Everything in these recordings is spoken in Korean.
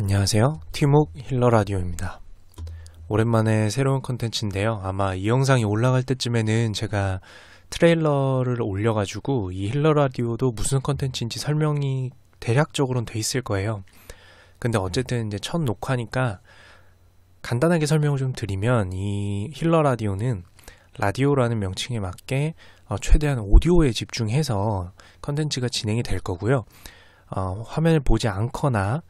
안녕하세요. 티묵 힐러라디오입니다. 오랜만에 새로운 컨텐츠인데요. 아마 이 영상이 올라갈 때쯤에는 제가 트레일러를 올려가지고 이 힐러라디오도 무슨 컨텐츠인지 설명이 대략적으로는 돼 있을 거예요. 근데 어쨌든 이제 첫 녹화니까 간단하게 설명을 좀 드리면, 이 힐러라디오는 라디오라는 명칭에 맞게 최대한 오디오에 집중해서 컨텐츠가 진행이 될 거고요. 화면을 보지 않거나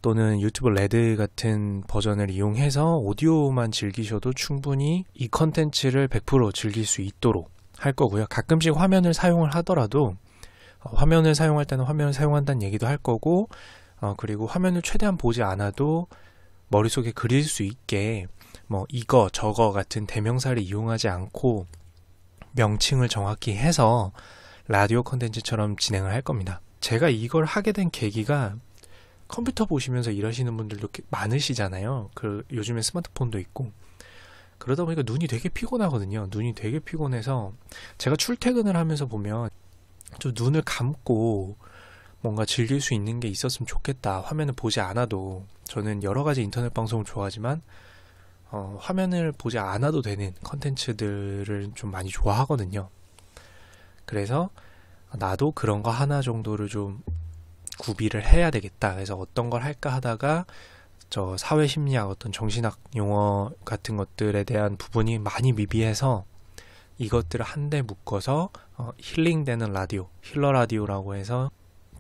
또는 유튜브 레드 같은 버전을 이용해서 오디오만 즐기셔도 충분히 이 컨텐츠를 100% 즐길 수 있도록 할 거고요. 가끔씩 화면을 사용을 하더라도 화면을 사용할 때는 화면을 사용한다는 얘기도 할 거고, 그리고 화면을 최대한 보지 않아도 머릿속에 그릴 수 있게 이거 저거 같은 대명사를 이용하지 않고 명칭을 정확히 해서 라디오 컨텐츠처럼 진행을 할 겁니다. 제가 이걸 하게 된 계기가, 컴퓨터 보시면서 일하시는 분들도 많으시잖아요. 요즘에 스마트폰도 있고. 그러다 보니까 눈이 되게 피곤하거든요. 눈이 되게 피곤해서 제가 출퇴근을 하면서 보면 좀 눈을 감고 뭔가 즐길 수 있는 게 있었으면 좋겠다. 화면을 보지 않아도. 저는 여러 가지 인터넷 방송을 좋아하지만 화면을 보지 않아도 되는 컨텐츠들을 좀 많이 좋아하거든요. 그래서 나도 그런 거 하나 정도를 좀 구비를 해야 되겠다. 그래서 어떤 걸 할까 하다가 저 사회심리학, 어떤 정신학 용어 같은 것들에 대한 부분이 많이 미비해서 이것들을 한데 묶어서 힐링되는 라디오, 힐러 라디오라고 해서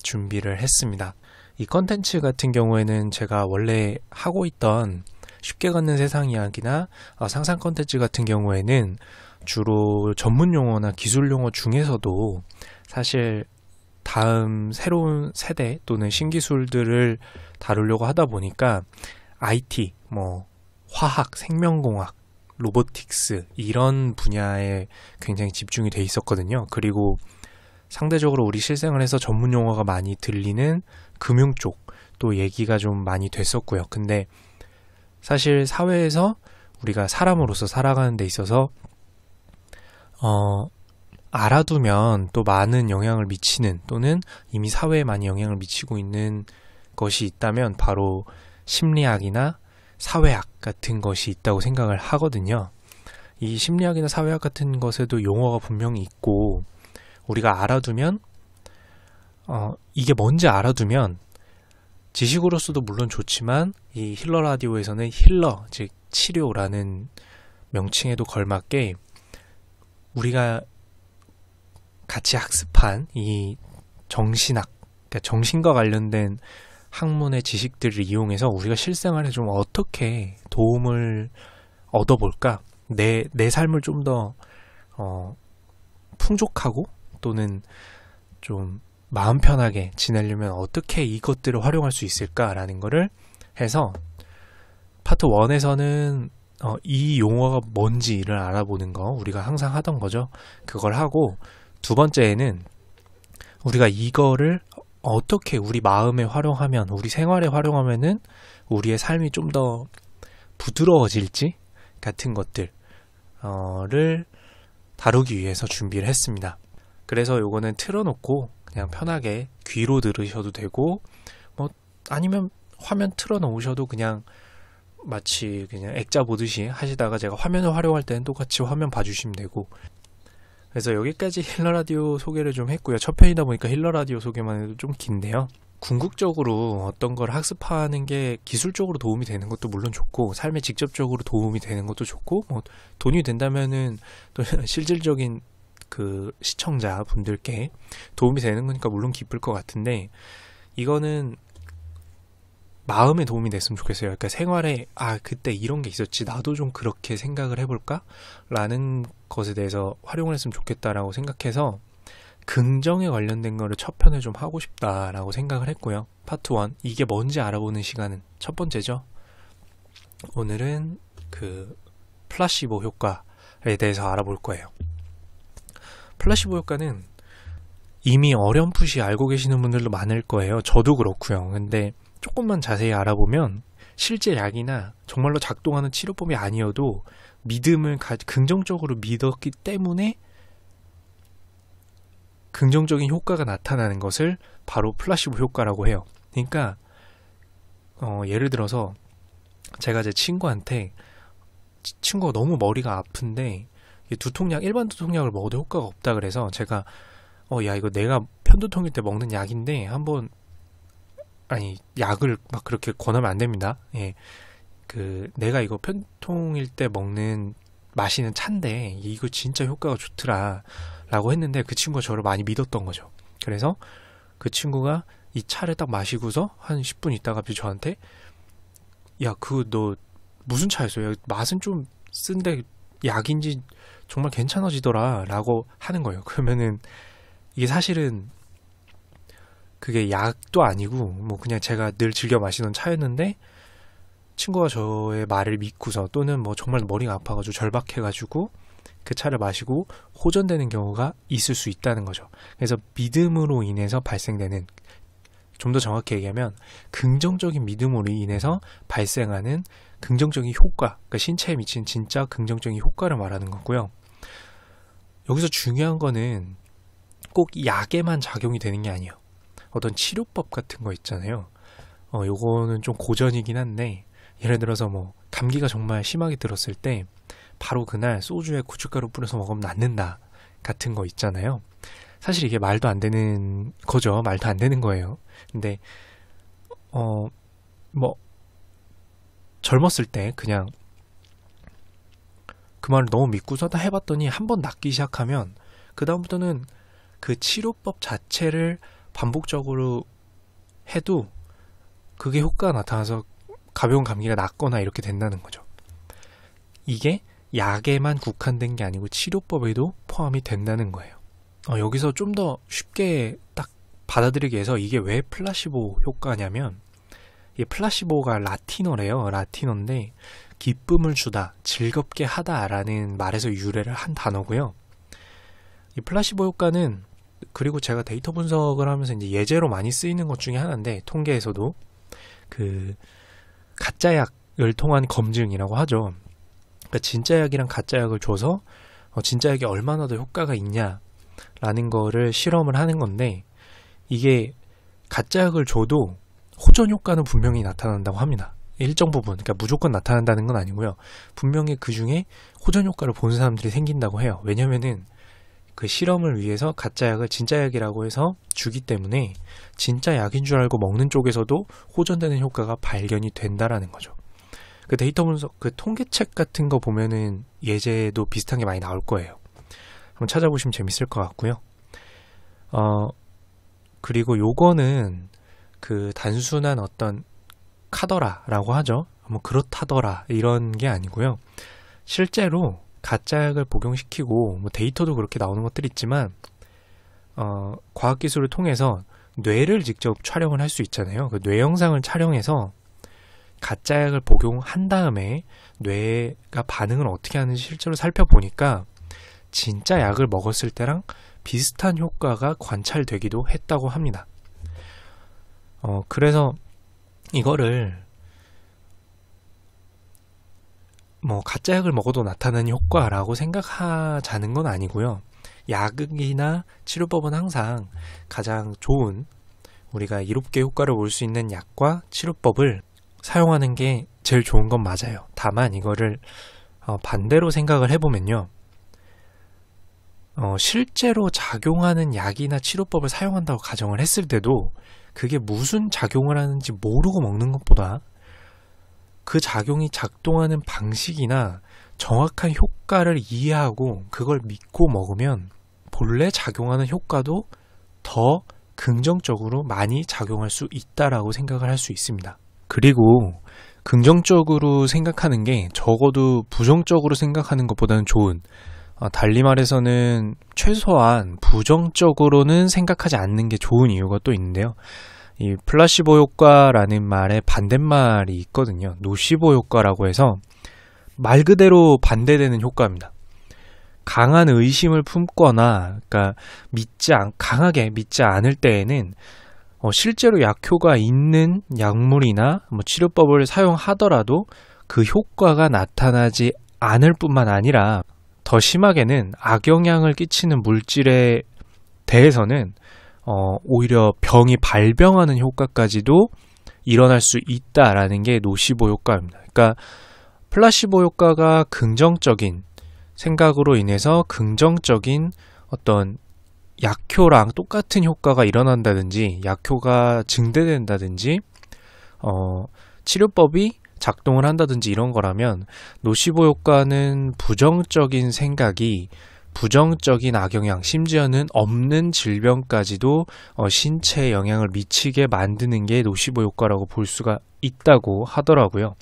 준비를 했습니다. 이 컨텐츠 같은 경우에는 제가 원래 하고 있던 쉽게 걷는 세상 이야기나 상상 컨텐츠 같은 경우에는 주로 전문 용어나 기술 용어 중에서도 사실 다음 새로운 세대 또는 신기술들을 다루려고 하다 보니까 IT, 화학, 생명공학, 로보틱스 이런 분야에 굉장히 집중이 돼 있었거든요. 그리고 상대적으로 우리 실생활에서 전문 용어가 많이 들리는 금융 쪽 또 얘기가 좀 많이 됐었고요. 근데 사실 사회에서 우리가 사람으로서 살아가는 데 있어서 알아두면 또 많은 영향을 미치는, 또는 이미 사회에 많이 영향을 미치고 있는 것이 있다면 바로 심리학이나 사회학 같은 것이 있다고 생각을 하거든요. 이 심리학이나 사회학 같은 것에도 용어가 분명히 있고, 우리가 알아두면 이게 뭔지 알아두면 지식으로서도 물론 좋지만 이 힐러 라디오에서는 힐러, 즉 치료라는 명칭에도 걸맞게 우리가 같이 학습한 이 정신학, 그러니까 정신과 관련된 학문의 지식들을 이용해서 우리가 실생활에 좀 어떻게 도움을 얻어볼까? 내 삶을 좀 더 풍족하고 또는 좀 마음 편하게 지내려면 어떻게 이것들을 활용할 수 있을까라는 거를 해서, 파트 1에서는 이 용어가 뭔지를 알아보는 거, 우리가 항상 하던 거죠. 그걸 하고, 두 번째에는 우리가 이거를 어떻게 우리 마음에 활용하면, 우리 생활에 활용하면은 우리의 삶이 좀 더 부드러워질지 같은 것들을 다루기 위해서 준비를 했습니다. 그래서 요거는 틀어놓고 그냥 편하게 귀로 들으셔도 되고, 아니면 화면 틀어놓으셔도 그냥 마치 그냥 액자 보듯이 하시다가 제가 화면을 활용할 때는 똑같이 화면 봐주시면 되고. 그래서 여기까지 힐러라디오 소개를 좀 했고요. 첫 편이다 보니까 힐러라디오 소개만 해도 좀 긴데요. 궁극적으로 어떤 걸 학습하는 게 기술적으로 도움이 되는 것도 물론 좋고, 삶에 직접적으로 도움이 되는 것도 좋고, 돈이 된다면은 또 실질적인 그 시청자 분들께 도움이 되는 거니까 물론 기쁠 것 같은데, 이거는 마음에 도움이 됐으면 좋겠어요. 그러니까 생활에 그때 이런 게 있었지, 나도 좀 그렇게 생각을 해볼까? 라는 것에 대해서 활용을 했으면 좋겠다라고 생각해서 긍정에 관련된 거를 첫 편에 좀 하고 싶다라고 생각을 했고요. 파트 1, 이게 뭔지 알아보는 시간은 첫 번째죠. 오늘은 그 플라시보 효과에 대해서 알아볼 거예요. 플라시보 효과는 이미 어렴풋이 알고 계시는 분들도 많을 거예요. 저도 그렇고요. 근데 조금만 자세히 알아보면 실제 약이나 정말로 작동하는 치료법이 아니어도 믿음을 긍정적으로 믿었기 때문에 긍정적인 효과가 나타나는 것을 바로 플라시보 효과라고 해요. 그러니까 예를 들어서 제가 제 친구한테 친구가 너무 머리가 아픈데 두통약, 일반 두통약을 먹어도 효과가 없다 그래서 제가 야 이거 내가 편두통일 때 먹는 약인데 한번 아니 약을 막 그렇게 권하면 안 됩니다. 예. 내가 이거 편통일 때 먹는 마시는 차인데 이거 진짜 효과가 좋더라 라고 했는데 그 친구가 저를 많이 믿었던 거죠. 그래서 그 친구가 이 차를 딱 마시고서 한 10분 있다가 갑자기 저한테 야 너 무슨 차였어요? 맛은 좀 쓴데 약인지 정말 괜찮아지더라 라고 하는 거예요. 그러면은 이게 사실은 그게 약도 아니고 뭐 그냥 제가 늘 즐겨 마시던 차였는데 친구가 저의 말을 믿고서 또는 뭐 정말 머리가 아파가지고 절박해가지고 그 차를 마시고 호전되는 경우가 있을 수 있다는 거죠. 그래서 믿음으로 인해서 발생되는, 좀 더 정확히 얘기하면 긍정적인 믿음으로 인해서 발생하는 긍정적인 효과, 그러니까 신체에 미치는 진짜 긍정적인 효과를 말하는 거고요. 여기서 중요한 거는 꼭 약에만 작용이 되는 게 아니에요. 어떤 치료법 같은 거 있잖아요. 요거는 좀 고전이긴 한데 예를 들어서 뭐 감기가 정말 심하게 들었을 때 바로 그날 소주에 고춧가루 뿌려서 먹으면 낫는다 같은 거 있잖아요. 사실 이게 말도 안 되는 거죠. 말도 안 되는 거예요. 근데 뭐 젊었을 때 그냥 그 말을 너무 믿고서 다 해봤더니 한번 낫기 시작하면 그 다음부터는 그 치료법 자체를 반복적으로 해도 그게 효과가 나타나서 가벼운 감기가 낫거나 이렇게 된다는 거죠. 이게 약에만 국한된 게 아니고 치료법에도 포함이 된다는 거예요. 여기서 좀 더 쉽게 딱 받아들이기 위해서 이게 왜 플라시보 효과냐면 이 플라시보가 라틴어래요. 라틴어인데 기쁨을 주다, 즐겁게 하다라는 말에서 유래를 한 단어고요. 이 플라시보 효과는 그리고 제가 데이터 분석을 하면서 이제 예제로 많이 쓰이는 것 중에 하나인데 통계에서도 그 가짜 약을 통한 검증이라고 하죠. 그러니까 진짜 약이랑 가짜 약을 줘서 진짜 약이 얼마나 더 효과가 있냐라는 거를 실험을 하는 건데 이게 가짜 약을 줘도 호전 효과는 분명히 나타난다고 합니다. 일정 부분, 그러니까 무조건 나타난다는 건 아니고요. 분명히 그 중에 호전 효과를 본 사람들이 생긴다고 해요. 왜냐면은 그 실험을 위해서 가짜 약을 진짜 약이라고 해서 주기 때문에 진짜 약인 줄 알고 먹는 쪽에서도 호전되는 효과가 발견이 된다라는 거죠. 그 데이터 분석, 그 통계책 같은 거 보면은 예제도 비슷한 게 많이 나올 거예요. 한번 찾아보시면 재밌을 것 같고요. 그리고 요거는 그 단순한 어떤 카더라라고 하죠. 뭐 그렇다더라 이런 게 아니고요. 실제로 가짜 약을 복용시키고 뭐 데이터도 그렇게 나오는 것들이 있지만 과학기술을 통해서 뇌를 직접 촬영을 할 수 있잖아요. 그 뇌 영상을 촬영해서 가짜 약을 복용한 다음에 뇌가 반응을 어떻게 하는지 실제로 살펴보니까 진짜 약을 먹었을 때랑 비슷한 효과가 관찰되기도 했다고 합니다. 그래서 이거를 뭐 가짜 약을 먹어도 나타나는 효과라고 생각하자는 건 아니고요. 약이나 치료법은 항상 가장 좋은, 우리가 이롭게 효과를 볼 수 있는 약과 치료법을 사용하는 게 제일 좋은 건 맞아요. 다만 이거를 반대로 생각을 해보면요. 실제로 작용하는 약이나 치료법을 사용한다고 가정을 했을 때도 그게 무슨 작용을 하는지 모르고 먹는 것보다 그 작용이 작동하는 방식이나 정확한 효과를 이해하고 그걸 믿고 먹으면 본래 작용하는 효과도 더 긍정적으로 많이 작용할 수 있다라고 생각을 할 수 있습니다. 그리고 긍정적으로 생각하는 게 적어도 부정적으로 생각하는 것보다는 좋은, 달리 말해서는 최소한 부정적으로는 생각하지 않는 게 좋은 이유가 또 있는데요. 이 플라시보 효과라는 말에 반대말이 있거든요. 노시보 효과라고 해서 말 그대로 반대되는 효과입니다. 강한 의심을 품거나 그러니까 강하게 믿지 않을 때에는 실제로 약효가 있는 약물이나 뭐 치료법을 사용하더라도 그 효과가 나타나지 않을 뿐만 아니라 더 심하게는 악영향을 끼치는 물질에 대해서는 오히려 병이 발병하는 효과까지도 일어날 수 있다라는 게 노시보 효과입니다. 그러니까 플라시보 효과가 긍정적인 생각으로 인해서 긍정적인 어떤 약효랑 똑같은 효과가 일어난다든지 약효가 증대된다든지 치료법이 작동을 한다든지 이런 거라면, 노시보 효과는 부정적인 생각이 부정적인 악영향, 심지어는 없는 질병까지도 신체에 영향을 미치게 만드는 게 노시보 효과라고 볼 수가 있다고 하더라고요.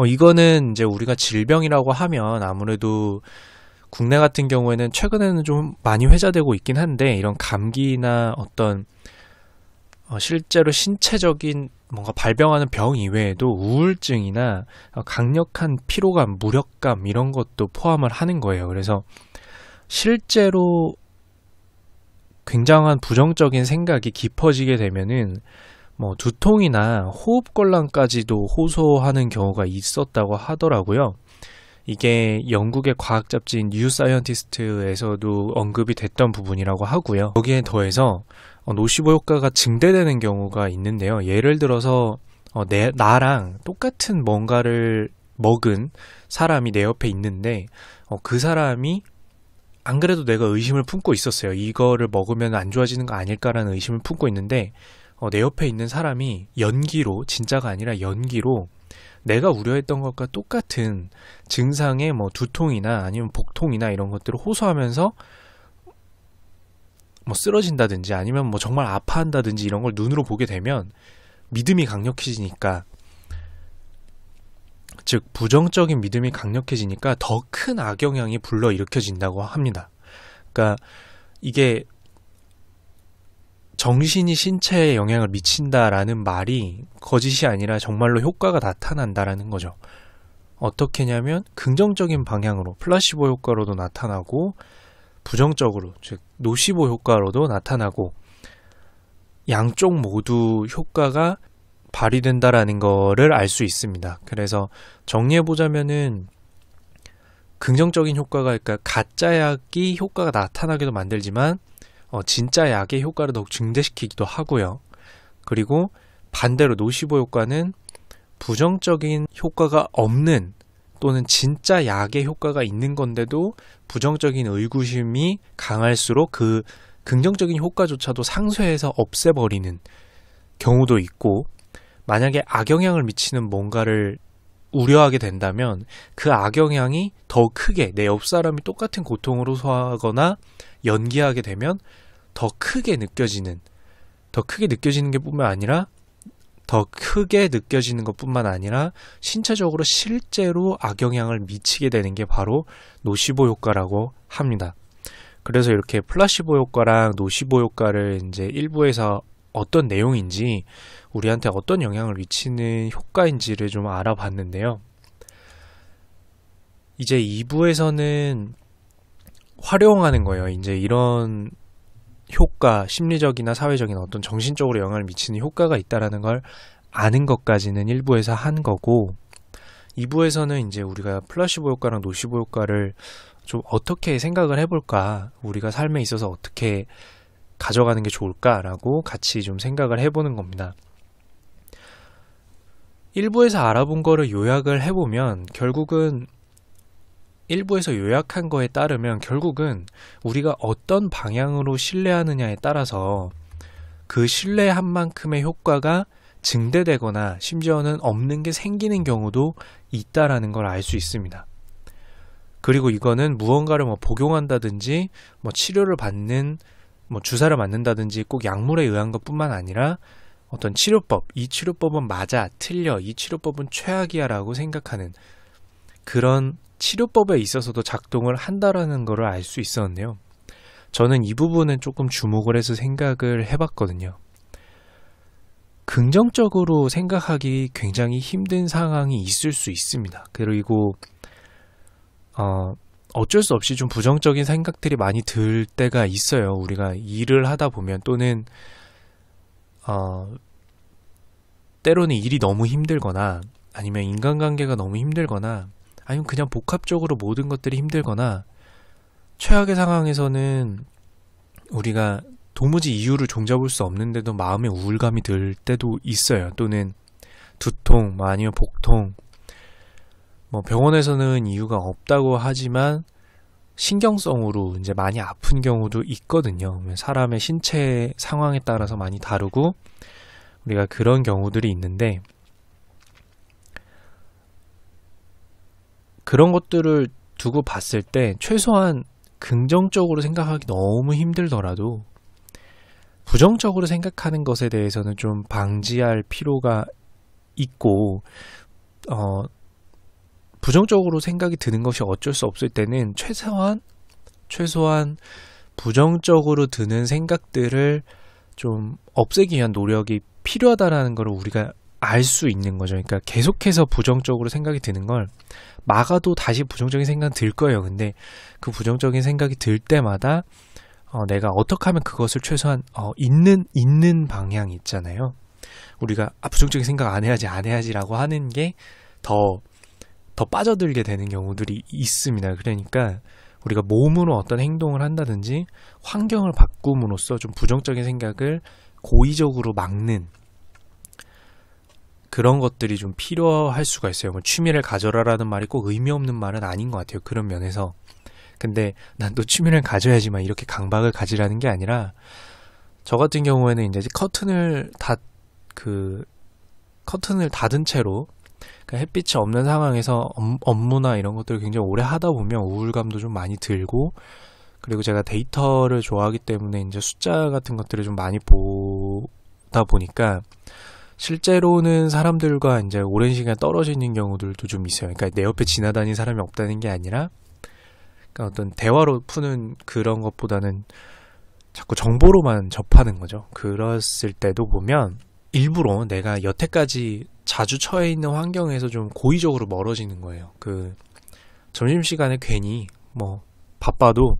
이거는 이제 우리가 질병이라고 하면 아무래도 국내 같은 경우에는 최근에는 좀 많이 회자되고 있긴 한데, 이런 감기나 어떤 실제로 신체적인 뭔가 발병하는 병 이외에도 우울증이나 강력한 피로감, 무력감 이런 것도 포함을 하는 거예요. 그래서 실제로 굉장한 부정적인 생각이 깊어지게 되면은 뭐 두통이나 호흡곤란까지도 호소하는 경우가 있었다고 하더라고요. 이게 영국의 과학 잡지인 뉴 사이언티스트에서도 언급이 됐던 부분이라고 하고요. 여기에 더해서 노시보 효과가 증대되는 경우가 있는데요. 예를 들어서 나랑 똑같은 뭔가를 먹은 사람이 내 옆에 있는데 그 사람이 안 그래도 내가 의심을 품고 있었어요. 이거를 먹으면 안 좋아지는 거 아닐까라는 의심을 품고 있는데 내 옆에 있는 사람이 연기로, 진짜가 아니라 연기로 내가 우려했던 것과 똑같은 증상의 뭐 두통이나 아니면 복통이나 이런 것들을 호소하면서 뭐 쓰러진다든지 아니면 뭐 정말 아파한다든지 이런 걸 눈으로 보게 되면 믿음이 강력해지니까, 즉 부정적인 믿음이 강력해지니까 더 큰 악영향이 불러일으켜진다고 합니다. 그러니까 이게 정신이 신체에 영향을 미친다라는 말이 거짓이 아니라 정말로 효과가 나타난다라는 거죠. 어떻게냐면 긍정적인 방향으로 플라시보 효과로도 나타나고 부정적으로, 즉 노시보 효과로도 나타나고, 양쪽 모두 효과가 발휘된다라는 거를 알 수 있습니다. 그래서 정리해보자면은 긍정적인 효과가, 그러니까 가짜 약이 효과가 나타나게도 만들지만 진짜 약의 효과를 더욱 증대시키기도 하고요. 그리고 반대로 노시보 효과는 부정적인 효과가 없는, 또는 진짜 약의 효과가 있는 건데도 부정적인 의구심이 강할수록 그 긍정적인 효과조차도 상쇄해서 없애버리는 경우도 있고, 만약에 악영향을 미치는 뭔가를 우려하게 된다면 그 악영향이 더 크게, 내 옆 사람이 똑같은 고통을 호소하거나 연기하게 되면 더 크게 느껴지는 것뿐만 아니라 신체적으로 실제로 악영향을 미치게 되는 게 바로 노시보 효과라고 합니다. 그래서 이렇게 플라시보 효과랑 노시보 효과를 이제 1부에서 어떤 내용인지, 우리한테 어떤 영향을 미치는 효과인지를 좀 알아봤는데요. 이제 2부에서는 활용하는 거예요. 이제 이런 효과, 심리적이나 사회적인 어떤 정신적으로 영향을 미치는 효과가 있다라는 걸 아는 것까지는 1부에서 한 거고, 2부에서는 이제 우리가 플라시보 효과랑 노시보 효과를 좀 어떻게 생각을 해볼까, 우리가 삶에 있어서 어떻게 가져가는 게 좋을까라고 같이 좀 생각을 해보는 겁니다. 1부에서 알아본 거를 요약을 해보면, 결국은 1부에서 요약한 거에 따르면 결국은 우리가 어떤 방향으로 신뢰하느냐에 따라서 그 신뢰한 만큼의 효과가 증대되거나 심지어는 없는 게 생기는 경우도 있다라는 걸 알 수 있습니다. 그리고 이거는 무언가를 뭐 복용한다든지 뭐 치료를 받는, 뭐 주사를 맞는다든지 꼭 약물에 의한 것뿐만 아니라 어떤 치료법, 이 치료법은 맞아, 틀려, 이 치료법은 최악이야 라고 생각하는 그런 치료법에 있어서도 작동을 한다라는 것을 알 수 있었는데요. 저는 이 부분은 조금 주목을 해서 생각을 해봤거든요. 긍정적으로 생각하기 굉장히 힘든 상황이 있을 수 있습니다. 그리고 어쩔 수 없이 좀 부정적인 생각들이 많이 들 때가 있어요. 우리가 일을 하다 보면, 또는 때로는 일이 너무 힘들거나 아니면 인간관계가 너무 힘들거나 아니면 그냥 복합적으로 모든 것들이 힘들거나, 최악의 상황에서는 우리가 도무지 이유를 종잡을 수 없는데도 마음에 우울감이 들 때도 있어요. 또는 두통, 아니면 복통. 병원에서는 이유가 없다고 하지만 신경성으로 이제 많이 아픈 경우도 있거든요. 사람의 신체 상황에 따라서 많이 다르고 우리가 그런 경우들이 있는데, 그런 것들을 두고 봤을 때 최소한 긍정적으로 생각하기 너무 힘들더라도 부정적으로 생각하는 것에 대해서는 좀 방지할 필요가 있고, 부정적으로 생각이 드는 것이 어쩔 수 없을 때는 최소한 부정적으로 드는 생각들을 좀 없애기 위한 노력이 필요하다라는 걸 우리가 알 수 있는 거죠. 그러니까 계속해서 부정적으로 생각이 드는 걸 막아도 다시 부정적인 생각이 들 거예요. 근데 그 부정적인 생각이 들 때마다 내가 어떻게 하면 그것을 최소한 있는 방향이 있잖아요. 우리가 부정적인 생각 안 해야지라고 하는 게 더 빠져들게 되는 경우들이 있습니다. 그러니까 우리가 몸으로 어떤 행동을 한다든지 환경을 바꿈으로써 좀 부정적인 생각을 고의적으로 막는 그런 것들이 좀 필요할 수가 있어요. 취미를 가져라라는 말이 꼭 의미 없는 말은 아닌 것 같아요. 그런 면에서. 근데 난 또 취미를 가져야지만 이렇게 강박을 가지라는 게 아니라, 저 같은 경우에는 이제 커튼을 닫은 채로, 그러니까 햇빛이 없는 상황에서 업무나 이런 것들을 굉장히 오래 하다 보면 우울감도 좀 많이 들고, 그리고 제가 데이터를 좋아하기 때문에 이제 숫자 같은 것들을 좀 많이 보다 보니까 실제로는 사람들과 이제 오랜 시간 떨어지는 경우들도 좀 있어요. 그러니까 내 옆에 지나다니는 사람이 없다는 게 아니라, 그러니까 어떤 대화로 푸는 그런 것보다는 자꾸 정보로만 접하는 거죠. 그랬을 때도 보면 일부러 내가 여태까지 자주 처해 있는 환경에서 좀 고의적으로 멀어지는 거예요. 점심시간에 괜히 바빠도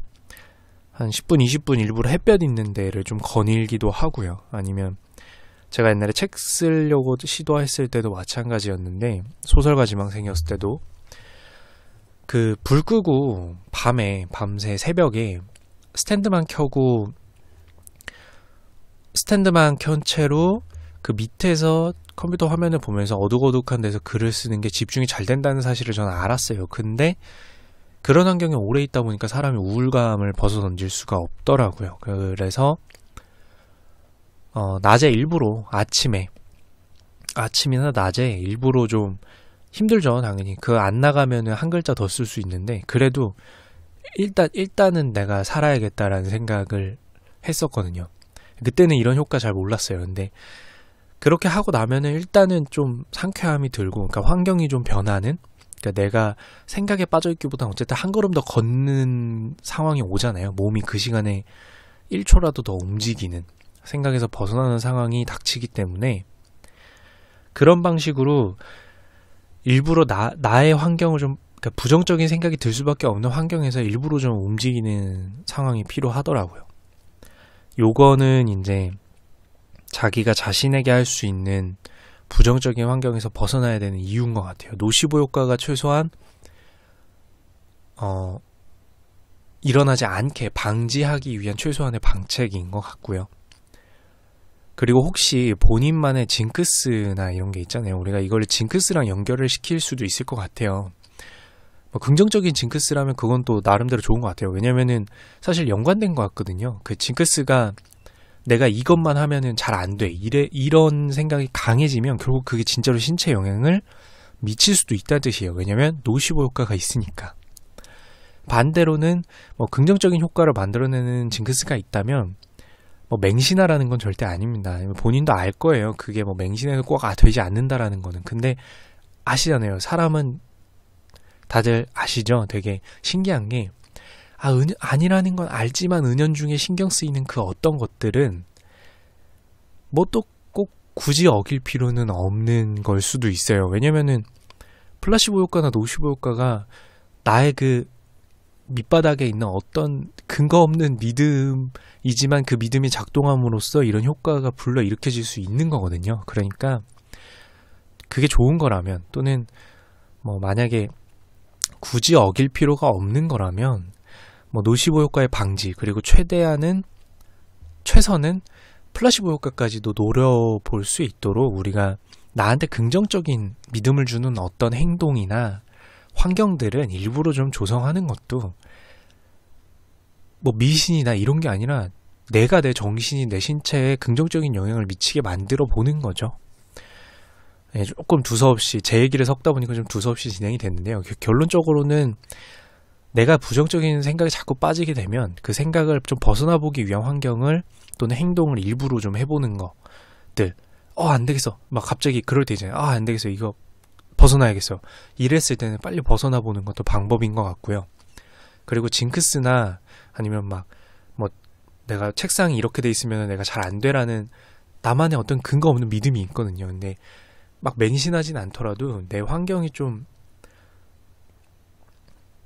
한 10분, 20분 일부러 햇볕 있는 데를 좀 거닐기도 하고요. 아니면 제가 옛날에 책 쓰려고 시도했을 때도 마찬가지였는데, 소설가 지망생이었을 때도 불 끄고 밤새 새벽에 스탠드만 켠 채로 그 밑에서 컴퓨터 화면을 보면서 어둑어둑한 데서 글을 쓰는 게 집중이 잘 된다는 사실을 저는 알았어요. 근데 그런 환경에 오래 있다 보니까 사람이 우울감을 벗어던질 수가 없더라고요. 그래서 낮에 일부러 아침이나 낮에 일부러 좀 힘들죠, 당연히. 안 나가면 한 글자 더 쓸 수 있는데, 그래도 일단은 내가 살아야겠다라는 생각을 했었거든요. 그때는 이런 효과 잘 몰랐어요. 근데 그렇게 하고 나면은 일단은 좀 상쾌함이 들고, 그러니까 환경이 좀 변하는, 그러니까 내가 생각에 빠져있기보다 어쨌든 한 걸음 더 걷는 상황이 오잖아요. 몸이 그 시간에 1초라도 더 움직이는, 생각에서 벗어나는 상황이 닥치기 때문에, 그런 방식으로 일부러 나의 환경을 좀, 그러니까 부정적인 생각이 들 수밖에 없는 환경에서 일부러 좀 움직이는 상황이 필요하더라고요. 요거는 이제 자기가 자신에게 할 수 있는 부정적인 환경에서 벗어나야 되는 이유인 것 같아요. 노시보 효과가 최소한 일어나지 않게 방지하기 위한 최소한의 방책인 것 같고요. 그리고 혹시 본인만의 징크스나 이런 게 있잖아요. 우리가 이걸 징크스랑 연결을 시킬 수도 있을 것 같아요. 긍정적인 징크스라면 그건 또 나름대로 좋은 것 같아요. 왜냐면은 사실 연관된 것 같거든요. 그 징크스가 내가 이것만 하면은 잘 안 돼, 이런 생각이 강해지면 결국 그게 진짜로 신체 영향을 미칠 수도 있다는 뜻이에요. 왜냐면 노시보 효과가 있으니까. 반대로는 긍정적인 효과를 만들어내는 징크스가 있다면 맹신하라는 건 절대 아닙니다. 본인도 알 거예요. 그게 맹신해서 꼭 되지 않는다라는 거는. 근데 아시잖아요. 사람은 다들 아시죠? 되게 신기한 게, 아니라는 건 알지만 은연중에 신경 쓰이는 그 어떤 것들은 또 꼭 굳이 어길 필요는 없는 걸 수도 있어요. 왜냐면은 플라시보 효과나 노시보 효과가 나의 밑바닥에 있는 어떤 근거 없는 믿음이지만 그 믿음이 작동함으로써 이런 효과가 불러일으켜질 수 있는 거거든요. 그러니까 그게 좋은 거라면, 또는 만약에 굳이 어길 필요가 없는 거라면 노시보 효과의 방지, 그리고 최대한은 최선은 플라시보 효과까지도 노려볼 수 있도록 우리가 나한테 긍정적인 믿음을 주는 어떤 행동이나 환경들은 일부러 좀 조성하는 것도 뭐 미신이나 이런 게 아니라 내가 내 정신이 내 신체에 긍정적인 영향을 미치게 만들어 보는 거죠. 네, 조금 두서없이 제 얘기를 섞다 보니까 좀 두서없이 진행이 됐는데요. 결론적으로는 내가 부정적인 생각에 자꾸 빠지게 되면 그 생각을 좀 벗어나 보기 위한 환경을 또는 행동을 일부러 좀 해보는 것들. 안 되겠어. 막 갑자기 그럴 때 있잖아요. 안 되겠어. 이거 벗어나야겠어. 이랬을 때는 빨리 벗어나 보는 것도 방법인 것 같고요. 그리고 징크스나 아니면 뭐 내가 책상이 이렇게 돼 있으면 내가 잘 안 되라는 나만의 어떤 근거 없는 믿음이 있거든요. 근데 막 맹신하진 않더라도 내 환경이 좀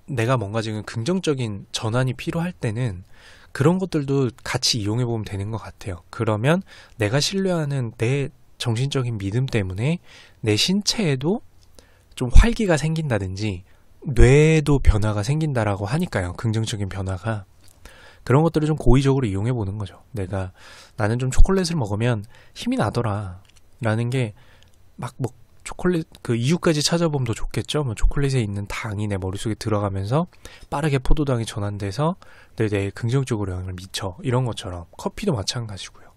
내가 뭔가 지금 긍정적인 전환이 필요할 때는 그런 것들도 같이 이용해보면 되는 것 같아요. 그러면 내가 신뢰하는 내 정신적인 믿음 때문에 내 신체에도 좀 활기가 생긴다든지 뇌에도 변화가 생긴다라고 하니까요. 긍정적인 변화가. 그런 것들을 좀 고의적으로 이용해보는 거죠. 나는 좀 초콜릿을 먹으면 힘이 나더라 라는 게 막 뭐 초콜릿 그 이유까지 찾아보면 더 좋겠죠. 뭐 초콜릿에 있는 당이 내 머릿속에 들어가면서 빠르게 포도당이 전환돼서 내 뇌에 긍정적으로 영향을 미쳐. 이런 것처럼 커피도 마찬가지고요.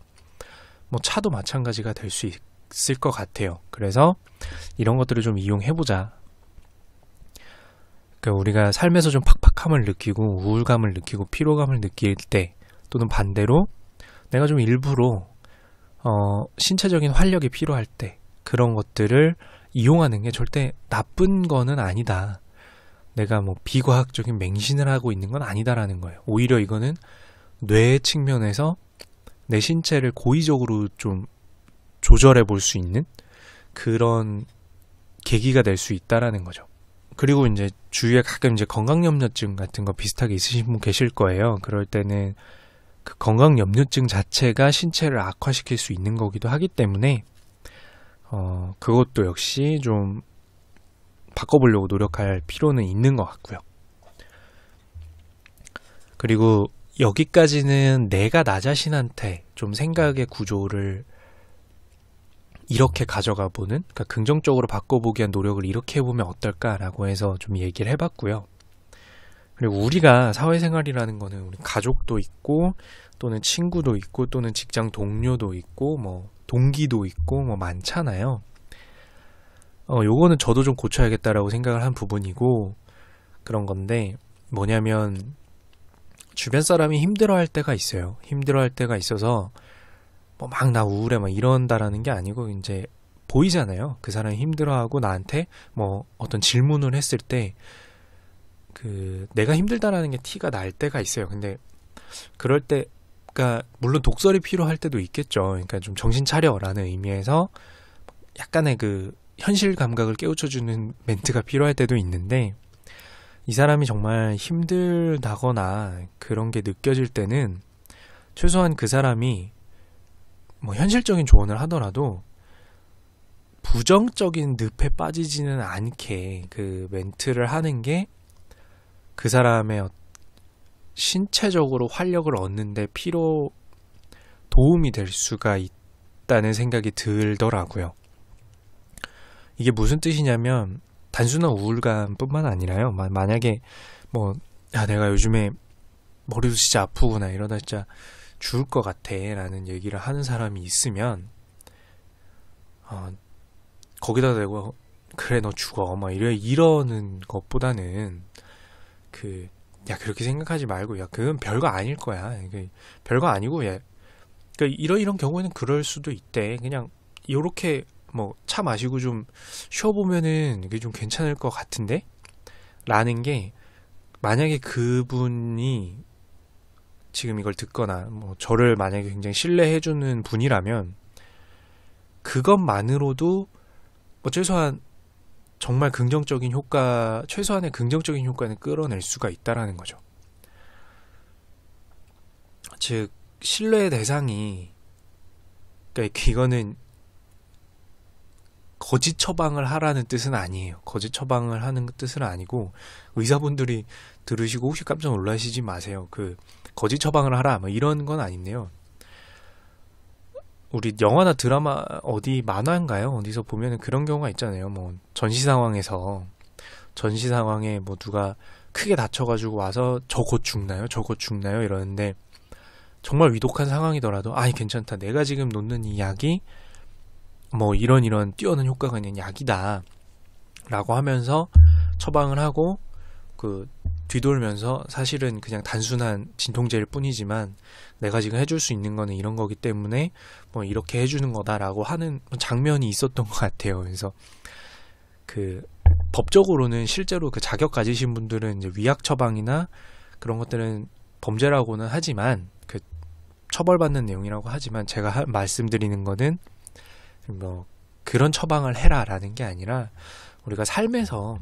뭐 차도 마찬가지가 될 수 있을 것 같아요. 그래서 이런 것들을 좀 이용해보자. 그러니까 우리가 삶에서 좀 팍팍함을 느끼고 우울감을 느끼고 피로감을 느낄 때 또는 반대로 내가 좀 일부러 신체적인 활력이 필요할 때 그런 것들을 이용하는 게 절대 나쁜 거는 아니다. 내가 뭐 비과학적인 맹신을 하고 있는 건 아니다라는 거예요. 오히려 이거는 뇌 측면에서 내 신체를 고의적으로 좀 조절해 볼 수 있는 그런 계기가 될 수 있다라는 거죠. 그리고 이제 주위에 가끔 이제 건강염려증 같은 거 비슷하게 있으신 분 계실 거예요. 그럴 때는 그 건강염려증 자체가 신체를 악화시킬 수 있는 거기도 하기 때문에 그것도 역시 좀 바꿔보려고 노력할 필요는 있는 것 같고요. 그리고 여기까지는 내가 나 자신한테 좀 생각의 구조를 이렇게 가져가 보는, 그러니까 긍정적으로 바꿔보기 위한 노력을 이렇게 해보면 어떨까라고 해서 좀 얘기를 해봤고요. 그리고 우리가 사회생활이라는 거는 우리 가족도 있고 또는 친구도 있고 또는 직장 동료도 있고 뭐 동기도 있고 뭐 많잖아요. 요거는 저도 좀 고쳐야겠다라고 생각을 한 부분이고 그런 건데 뭐냐면 주변 사람이 힘들어할 때가 있어요. 힘들어할 때가 있어서 뭐 막 나 우울해 막 이런다라는 게 아니고 이제 보이잖아요. 그 사람이 힘들어하고 나한테 뭐 어떤 질문을 했을 때 그 내가 힘들다라는 게 티가 날 때가 있어요. 근데 그럴 때 그러니까 물론 독설이 필요할 때도 있겠죠. 그러니까 좀 정신 차려라는 의미에서 약간의 그 현실 감각을 깨우쳐주는 멘트가 필요할 때도 있는데 이 사람이 정말 힘들다거나 그런 게 느껴질 때는 최소한 그 사람이 뭐 현실적인 조언을 하더라도 부정적인 늪에 빠지지는 않게 그 멘트를 하는 게 그 사람의 신체적으로 활력을 얻는데 도움이 될 수가 있다는 생각이 들더라고요. 이게 무슨 뜻이냐면 단순한 우울감뿐만 아니라요. 만약에 뭐 내가 요즘에 머리도 진짜 아프구나 이러다 진짜 죽을 것 같아 라는 얘기를 하는 사람이 있으면 거기다 대고 그래 너 죽어 막 이러는 것보다는 그렇게 생각하지 말고 그건 별거 아닐 거야. 별거 아니고 이런 경우에는 그럴 수도 있대. 그냥 요렇게 뭐 차 마시고 좀 쉬어보면은 이게 좀 괜찮을 것 같은데? 라는 게 만약에 그분이 지금 이걸 듣거나 뭐 저를 만약에 굉장히 신뢰해주는 분이라면 그것만으로도 뭐 최소한 정말 최소한의 긍정적인 효과는 끌어낼 수가 있다라는 거죠. 즉 신뢰의 대상이 그러니까 이거는 거짓 처방을 하라는 뜻은 아니에요. 거짓 처방을 하는 뜻은 아니고 의사분들이 들으시고 혹시 깜짝 놀라시지 마세요. 거짓 처방을 하라 뭐 이런 건 아닌데요. 우리 영화나 드라마 어디 만화인가요? 어디서 보면은 그런 경우가 있잖아요. 뭐 전시 상황에 뭐 누가 크게 다쳐가지고 와서 저 곧 죽나요? 저 곧 죽나요? 이러는데 정말 위독한 상황이더라도 아이 괜찮다. 내가 지금 놓는 이 약이 뭐 이런 뛰어난 효과가 있는 약이다 라고 하면서 처방을 하고 그 뒤돌면서 사실은 그냥 단순한 진통제일 뿐이지만 내가 지금 해줄 수 있는 거는 이런 거기 때문에 뭐 이렇게 해주는 거다라고 하는 장면이 있었던 것 같아요. 그래서 그 법적으로는 실제로 그 자격 가지신 분들은 이제 위약 처방이나 그런 것들은 범죄라고는 하지만 그 처벌받는 내용이라고 하지만 제가 말씀드리는 거는 뭐 그런 처방을 해라라는 게 아니라 우리가 삶에서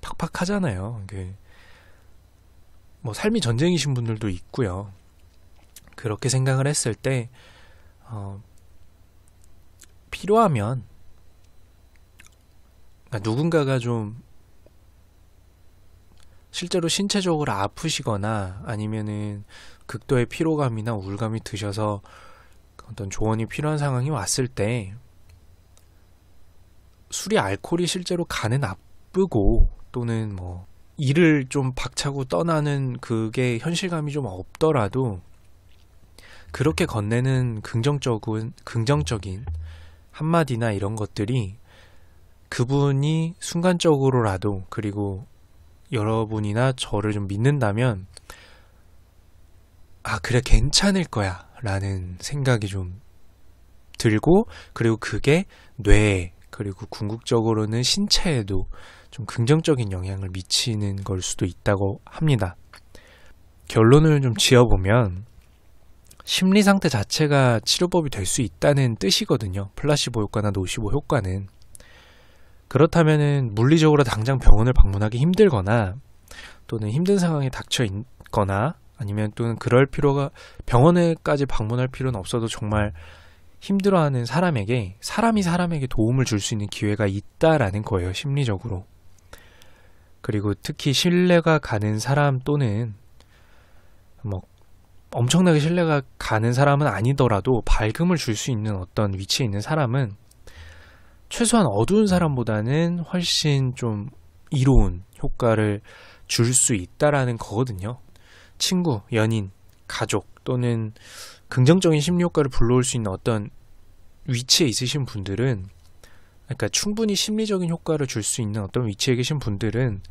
팍팍하잖아요. 뭐 삶이 전쟁이신 분들도 있고요. 그렇게 생각을 했을 때 필요하면 누군가가 좀 실제로 신체적으로 아프시거나 아니면은 극도의 피로감이나 우울감이 드셔서 어떤 조언이 필요한 상황이 왔을 때 술이 알코올이 실제로 간에 나쁘고 또는 뭐 이를 좀 박차고 떠나는 그게 현실감이 좀 없더라도 그렇게 건네는 긍정적인 한마디나 이런 것들이 그분이 순간적으로라도 그리고 여러분이나 저를 좀 믿는다면 아 그래 괜찮을 거야 라는 생각이 좀 들고 그리고 그게 뇌에 그리고 궁극적으로는 신체에도 좀 긍정적인 영향을 미치는 걸 수도 있다고 합니다. 결론을 좀 지어보면 심리 상태 자체가 치료법이 될 수 있다는 뜻이거든요. 플라시보 효과나 노시보 효과는. 그렇다면은 물리적으로 당장 병원을 방문하기 힘들거나 또는 힘든 상황에 닥쳐 있거나 아니면 또는 그럴 필요가 병원에까지 방문할 필요는 없어도 정말 힘들어하는 사람에게 사람에게 도움을 줄 수 있는 기회가 있다라는 거예요. 심리적으로. 그리고 특히 신뢰가 가는 사람 또는 뭐 엄청나게 신뢰가 가는 사람은 아니더라도 밝음을 줄 수 있는 어떤 위치에 있는 사람은 최소한 어두운 사람보다는 훨씬 좀 이로운 효과를 줄 수 있다라는 거거든요. 친구, 연인, 가족 또는 긍정적인 심리 효과를 불러올 수 있는 어떤 위치에 있으신 분들은 그러니까 충분히 심리적인 효과를 줄 수 있는 어떤 위치에 계신 분들은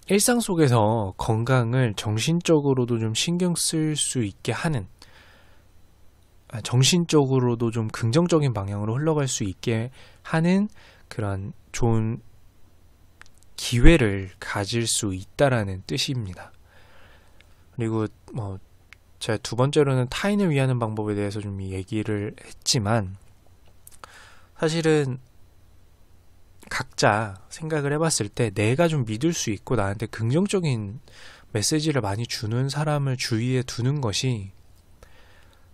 일상 속에서 건강을 정신적으로도 좀 신경 쓸 수 있게 하는 정신적으로도 좀 긍정적인 방향으로 흘러갈 수 있게 하는 그런 좋은 기회를 가질 수 있다라는 뜻입니다. 그리고 뭐 제가 두 번째로는 타인을 위하는 방법에 대해서 좀 얘기를 했지만 사실은 각자 생각을 해봤을 때 내가 좀 믿을 수 있고 나한테 긍정적인 메시지를 많이 주는 사람을 주위에 두는 것이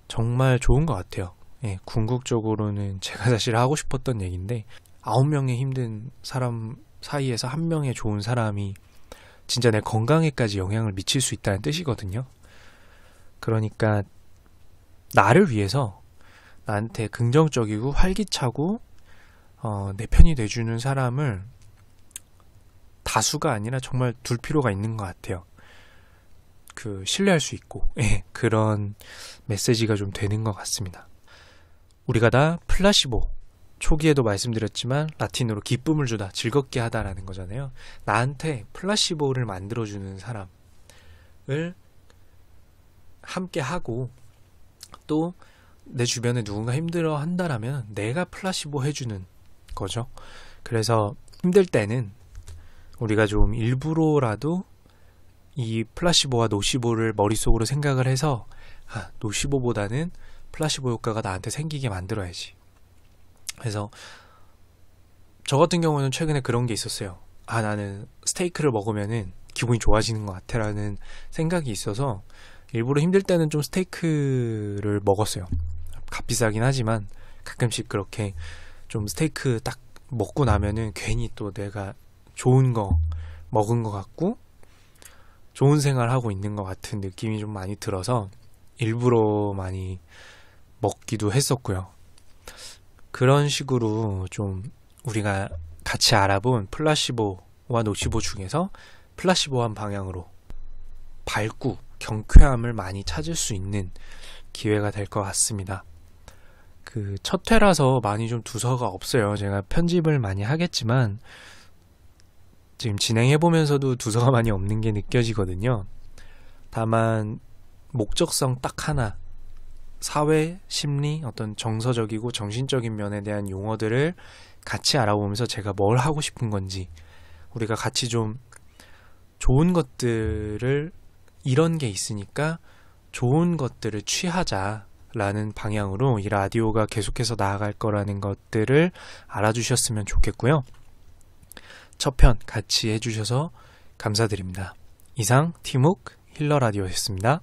정말 좋은 것 같아요. 예, 궁극적으로는 제가 사실 하고 싶었던 얘기인데 9명의 힘든 사람 사이에서 1명의 좋은 사람이 진짜 내 건강에까지 영향을 미칠 수 있다는 뜻이거든요. 그러니까 나를 위해서 나한테 긍정적이고 활기차고 내 편이 돼주는 사람을 다수가 아니라 정말 둘 필요가 있는 것 같아요. 신뢰할 수 있고 그런 메시지가 좀 되는 것 같습니다. 우리가 다 플라시보 초기에도 말씀드렸지만 라틴어로 기쁨을 주다, 즐겁게 하다라는 거잖아요. 나한테 플라시보를 만들어주는 사람을 함께 하고 또 내 주변에 누군가 힘들어 한다라면 내가 플라시보 해주는 거죠. 그래서 힘들 때는 우리가 좀 일부러라도 이 플라시보와 노시보를 머릿속으로 생각을 해서 노시보보다는 플라시보 효과가 나한테 생기게 만들어야지. 그래서 저 같은 경우는 최근에 그런 게 있었어요. 나는 스테이크를 먹으면은 기분이 좋아지는 것 같아 라는 생각이 있어서 일부러 힘들 때는 좀 스테이크를 먹었어요. 값비싸긴 하지만 가끔씩 그렇게 좀 스테이크 딱 먹고 나면은 괜히 또 내가 좋은 거 먹은 것 같고 좋은 생활하고 있는 것 같은 느낌이 좀 많이 들어서 일부러 많이 먹기도 했었고요. 그런 식으로 좀 우리가 같이 알아본 플라시보와 노시보 중에서 플라시보한 방향으로 밝고 경쾌함을 많이 찾을 수 있는 기회가 될 것 같습니다. 그 첫 회라서 많이 좀 두서가 없어요. 제가 편집을 많이 하겠지만 지금 진행해보면서도 두서가 많이 없는 게 느껴지거든요. 다만 목적성 딱 하나, 사회, 심리, 어떤 정서적이고 정신적인 면에 대한 용어들을 같이 알아보면서 제가 뭘 하고 싶은 건지, 우리가 같이 좀 좋은 것들을, 이런 게 있으니까 좋은 것들을 취하자라는 방향으로 이 라디오가 계속해서 나아갈 거라는 것들을 알아주셨으면 좋겠고요. 첫 편 같이 해주셔서 감사드립니다. 이상 티묵 힐러 라디오였습니다.